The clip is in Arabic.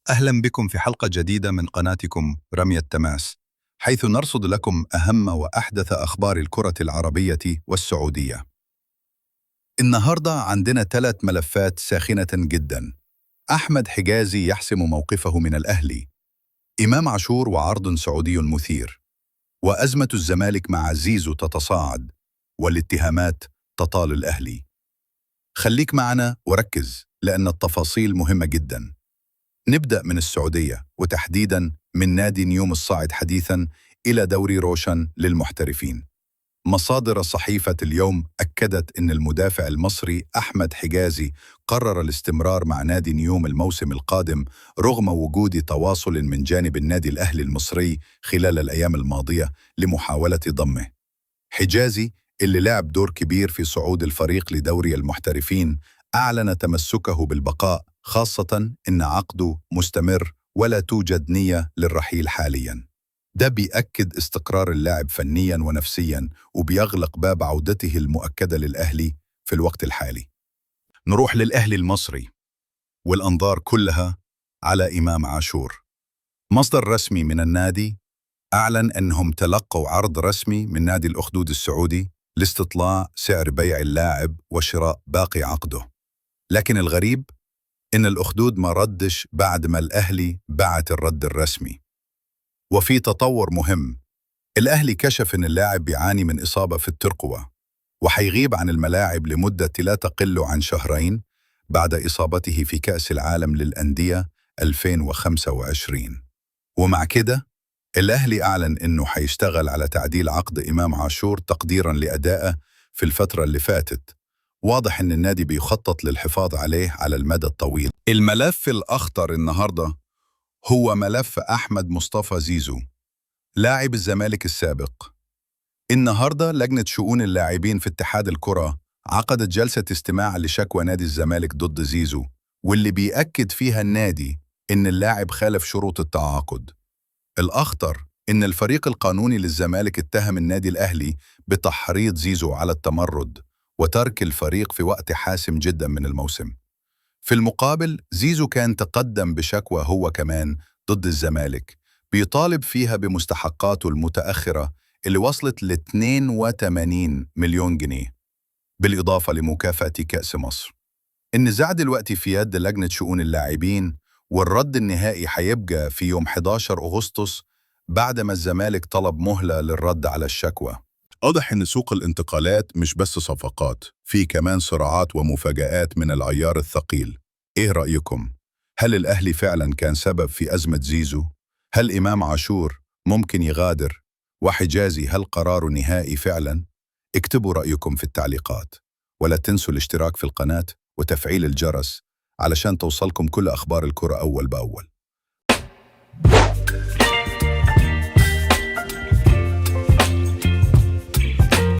أهلا بكم في حلقة جديدة من قناتكم رمي التماس، حيث نرصد لكم أهم وأحدث أخبار الكرة العربية والسعودية. النهاردة عندنا 3 ملفات ساخنة جدا. أحمد حجازي يحسم موقفه من الأهلي، إمام عاشور وعرض سعودي مثير، وأزمة الزمالك مع زيزو تتصاعد، والاتهامات تطال الأهلي. خليك معنا وركز لأن التفاصيل مهمة جدا. نبدأ من السعودية، وتحديداً من نادي نيوم الصاعد حديثاً إلى دوري روشن للمحترفين. مصادر صحيفة اليوم أكدت أن المدافع المصري أحمد حجازي قرر الاستمرار مع نادي نيوم الموسم القادم رغم وجود تواصل من جانب النادي الأهلي المصري خلال الأيام الماضية لمحاولة ضمه. حجازي اللي لعب دور كبير في صعود الفريق لدوري المحترفين أعلن تمسكه بالبقاء، خاصة إن عقده مستمر ولا توجد نية للرحيل حالياً. ده بيأكد استقرار اللاعب فنياً ونفسياً، وبيغلق باب عودته المؤكدة للأهلي في الوقت الحالي. نروح للأهلي المصري، والأنظار كلها على إمام عاشور. مصدر رسمي من النادي أعلن أنهم تلقوا عرض رسمي من نادي الأخدود السعودي لاستطلاع سعر بيع اللاعب وشراء باقي عقده، لكن الغريب إن الأخدود ما ردش بعد ما الأهلي بعت الرد الرسمي. وفي تطور مهم، الأهلي كشف إن اللاعب بيعاني من إصابة في الترقوة، وحيغيب عن الملاعب لمدة لا تقل عن شهرين بعد إصابته في كأس العالم للأندية 2025. ومع كده الأهلي أعلن إنه حيشتغل على تعديل عقد إمام عاشور تقديراً لأدائه في الفترة اللي فاتت. واضح إن النادي بيخطط للحفاظ عليه على المدى الطويل. الملف الأخطر النهاردة هو ملف أحمد مصطفى زيزو، لاعب الزمالك السابق. النهاردة لجنة شؤون اللاعبين في اتحاد الكرة عقدت جلسة استماع لشكوى نادي الزمالك ضد زيزو، واللي بيأكد فيها النادي إن اللاعب خالف شروط التعاقد. الأخطر إن الفريق القانوني للزمالك اتهم النادي الأهلي بتحريض زيزو على التمرد وترك الفريق في وقت حاسم جدا من الموسم. في المقابل زيزو كان تقدم بشكوى هو كمان ضد الزمالك بيطالب فيها بمستحقاته المتأخرة اللي وصلت ل 82 مليون جنيه، بالإضافة لمكافأة كأس مصر. النزاع دلوقتي في يد لجنة شؤون اللاعبين، والرد النهائي حيبقى في يوم 11 أغسطس بعدما الزمالك طلب مهلة للرد على الشكوى. واضح إن سوق الانتقالات مش بس صفقات، في كمان صراعات ومفاجآت من العيار الثقيل. إيه رأيكم؟ هل الأهلي فعلا كان سبب في أزمة زيزو؟ هل إمام عاشور ممكن يغادر؟ وحجازي هل قراره نهائي فعلا؟ اكتبوا رأيكم في التعليقات، ولا تنسوا الاشتراك في القناة وتفعيل الجرس علشان توصلكم كل أخبار الكرة أول بأول.